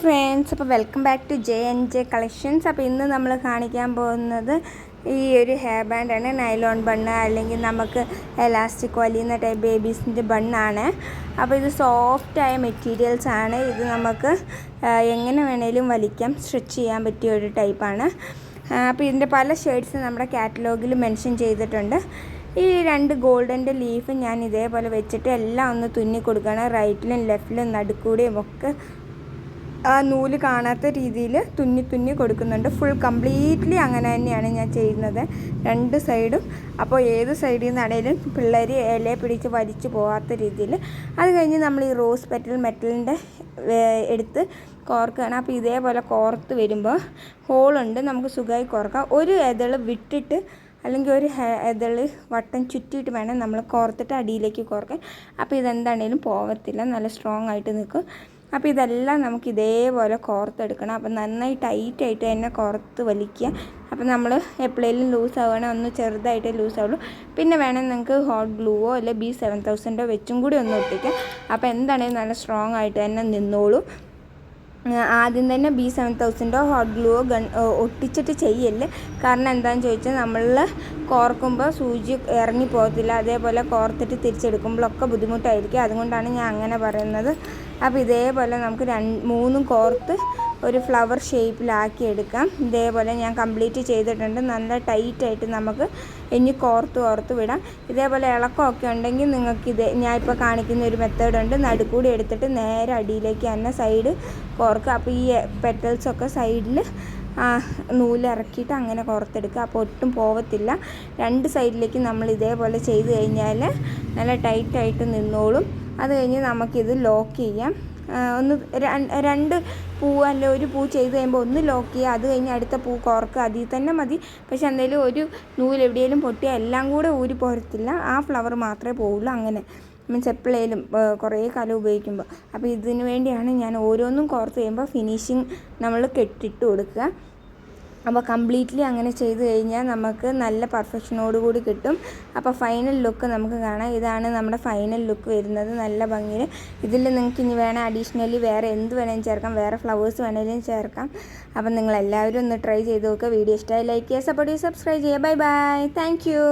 Friends, അപ്പോൾ welcome back to J collections. അപ്പോൾ ഇന്ന് നമ്മൾ കാണിക്കാൻ പോകുന്നത് ഈ ഒരു ഹെയർ ബാൻഡാണ്. നൈലോൺ ബണ്ണ് അല്ലെങ്കിൽ നമുക്ക് എലാസ്റ്റിക് വലിയുന്ന ടൈപ്പ് ബേബീസിൻ്റെ ബണ്ണാണ്. അപ്പോൾ ഇത് സോഫ്റ്റായ മെറ്റീരിയൽസ് ആണ്. ഇത് നമുക്ക് എങ്ങനെ വേണേലും വലിക്കാം, സ്ട്രെച്ച് ചെയ്യാൻ പറ്റിയ ഒരു ടൈപ്പാണ്. അപ്പോൾ ഇതിൻ്റെ പല ഷെയ്ഡ്സ് നമ്മുടെ കാറ്റലോഗിൽ മെൻഷൻ ചെയ്തിട്ടുണ്ട്. ഈ രണ്ട് ഗോൾഡൻ്റെ ലീഫ് ഞാൻ ഇതേപോലെ വെച്ചിട്ട് എല്ലാം ഒന്ന് തുന്നി കൊടുക്കുകയാണ്. റൈറ്റിലും ലെഫ്റ്റിലും നടുക്കൂടെയും ഒക്കെ ആ നൂല് കാണാത്ത രീതിയിൽ തുന്നി കൊടുക്കുന്നുണ്ട്. ഫുൾ കംപ്ലീറ്റ്ലി അങ്ങനെ തന്നെയാണ് ഞാൻ ചെയ്യുന്നത്, രണ്ട് സൈഡും. അപ്പോൾ ഏത് സൈഡിൽ നിന്നാണേലും പിള്ളേർ ഇലയെ പിടിച്ച് വലിച്ചു പോകാത്ത രീതിയിൽ. അത് കഴിഞ്ഞ് നമ്മൾ ഈ റോസ് മെറ്റലിൻ്റെ എടുത്ത് കോർക്കുകയാണ്. അപ്പോൾ ഇതേപോലെ കോർത്ത് വരുമ്പോൾ ഹോളുണ്ട്, നമുക്ക് സുഖമായി കോർക്കാം. ഒരു ഇതൾ വിട്ടിട്ട് അല്ലെങ്കിൽ ഒരു ഇതൾ വട്ടം ചുറ്റിയിട്ട് വേണം നമ്മൾ കോർത്തിട്ട് അടിയിലേക്ക് കോർക്കാൻ. അപ്പോൾ ഇതെന്താണേലും പോകത്തില്ല, നല്ല സ്ട്രോങ് ആയിട്ട് നിൽക്കും. അപ്പോൾ ഇതെല്ലാം നമുക്ക് ഇതേപോലെ കോർത്തെടുക്കണം. അപ്പോൾ നന്നായി ടൈറ്റായിട്ട് തന്നെ കോർത്ത് വലിക്കുക. അപ്പോൾ നമ്മൾ എപ്പോഴേലും ലൂസ് ആവുകയാണെങ്കിൽ ഒന്ന് ചെറുതായിട്ടേ ലൂസ് ആവുള്ളൂ. പിന്നെ വേണമെങ്കിൽ നിങ്ങൾക്ക് ഹോട്ട് ഗ്ലൂവോ അല്ലെങ്കിൽ B7000 വെച്ചും കൂടി ഒന്ന് ഒട്ടിക്കാം. അപ്പോൾ എന്താണെങ്കിലും നല്ല സ്ട്രോങ് ആയിട്ട് തന്നെ നിന്നോളൂ. ആദ്യം തന്നെ B7000 ഹോട്ട് ഗ്ലൂവോ ഒട്ടിച്ചിട്ട് ചെയ്യല്ലേ. കാരണം എന്താണെന്ന് ചോദിച്ചാൽ നമ്മൾ കോർക്കുമ്പോൾ സൂചി ഇറങ്ങി പോകത്തില്ല. അതേപോലെ കോർത്തിട്ട് തിരിച്ചെടുക്കുമ്പോഴൊക്കെ ബുദ്ധിമുട്ടായിരിക്കും. അതുകൊണ്ടാണ് ഞാൻ അങ്ങനെ പറയുന്നത്. അപ്പോൾ ഇതേപോലെ നമുക്ക് മൂന്നും കോർത്ത് ഒരു ഫ്ലവർ ഷേപ്പിലാക്കി എടുക്കാം. ഇതേപോലെ ഞാൻ കംപ്ലീറ്റ് ചെയ്തിട്ടുണ്ട്. നല്ല ടൈറ്റായിട്ട് നമുക്ക് ഇനി കോർത്ത് വിടാം. ഇതേപോലെ ഇളക്കമൊക്കെ ഉണ്ടെങ്കിൽ നിങ്ങൾക്ക് ഞാൻ ഇപ്പോൾ കാണിക്കുന്ന ഒരു മെത്തേഡുണ്ട്. നടുക്കൂടി എടുത്തിട്ട് നേരെ അടിയിലേക്ക് തന്നെ സൈഡ് കോർക്കുക. അപ്പോൾ ഈ പെറ്റൽസൊക്കെ സൈഡിൽ നൂലിറക്കിയിട്ട് അങ്ങനെ കോർത്തെടുക്കുക. അപ്പോൾ ഒട്ടും പോവത്തില്ല. രണ്ട് സൈഡിലേക്ക് നമ്മൾ ഇതേപോലെ ചെയ്ത് കഴിഞ്ഞാൽ നല്ല ടൈറ്റായിട്ട് നിന്നോളും. അത് കഴിഞ്ഞ് നമുക്കിത് ലോക്ക് ചെയ്യാം. ഒന്ന് രണ്ട് പൂ അല്ല ഒരു പൂ ചെയ്ത് കഴിയുമ്പോൾ ഒന്ന് ലോക്ക് ചെയ്യുക. അത് കഴിഞ്ഞ് അടുത്ത പൂ കോർക്കുക. അതിൽ തന്നെ മതി. പക്ഷെ എന്തെങ്കിലും ഒരു നൂല് എവിടെയെങ്കിലും പൊട്ടിയാൽ എല്ലാം കൂടെ ഊരി പോരത്തില്ല, ആ ഫ്ലവർ മാത്രമേ പോവുള്ളൂ. അങ്ങനെ മീൻസ് എപ്പോഴേലും കുറേ കാലം ഉപയോഗിക്കുമ്പോൾ. അപ്പോൾ ഇതിന് വേണ്ടിയാണ് ഞാൻ ഓരോന്നും കോർത്ത് ചെയ്യുമ്പോൾ ഫിനിഷിങ് നമ്മൾ കെട്ടിട്ട് കൊടുക്കുക. അപ്പോൾ കംപ്ലീറ്റ്ലി അങ്ങനെ ചെയ്ത് കഴിഞ്ഞാൽ നമുക്ക് നല്ല പെർഫെക്ഷനോടുകൂടി കിട്ടും. അപ്പോൾ ഫൈനൽ ലുക്ക് നമുക്ക് കാണാം. ഇതാണ് നമ്മുടെ ഫൈനൽ ലുക്ക് വരുന്നത്, നല്ല ഭംഗിയിൽ. ഇതിൽ നിങ്ങൾക്ക് ഇനി വേണേൽ അഡീഷണലി വേറെ എന്ത് വേണമെങ്കിലും ചേർക്കാം, വേറെ ഫ്ലവേഴ്സ് വേണമെങ്കിലും ചേർക്കാം. അപ്പം നിങ്ങളെല്ലാവരും ഒന്ന് ട്രൈ ചെയ്ത് നോക്കുക. വീഡിയോ ഇഷ്ടമായി ലൈക്ക് ചെയ്യുക, സപ്പോർട്ട് ചെയ്യുക, സബ്സ്ക്രൈബ് ചെയ്യുക. Bye bye, thank you.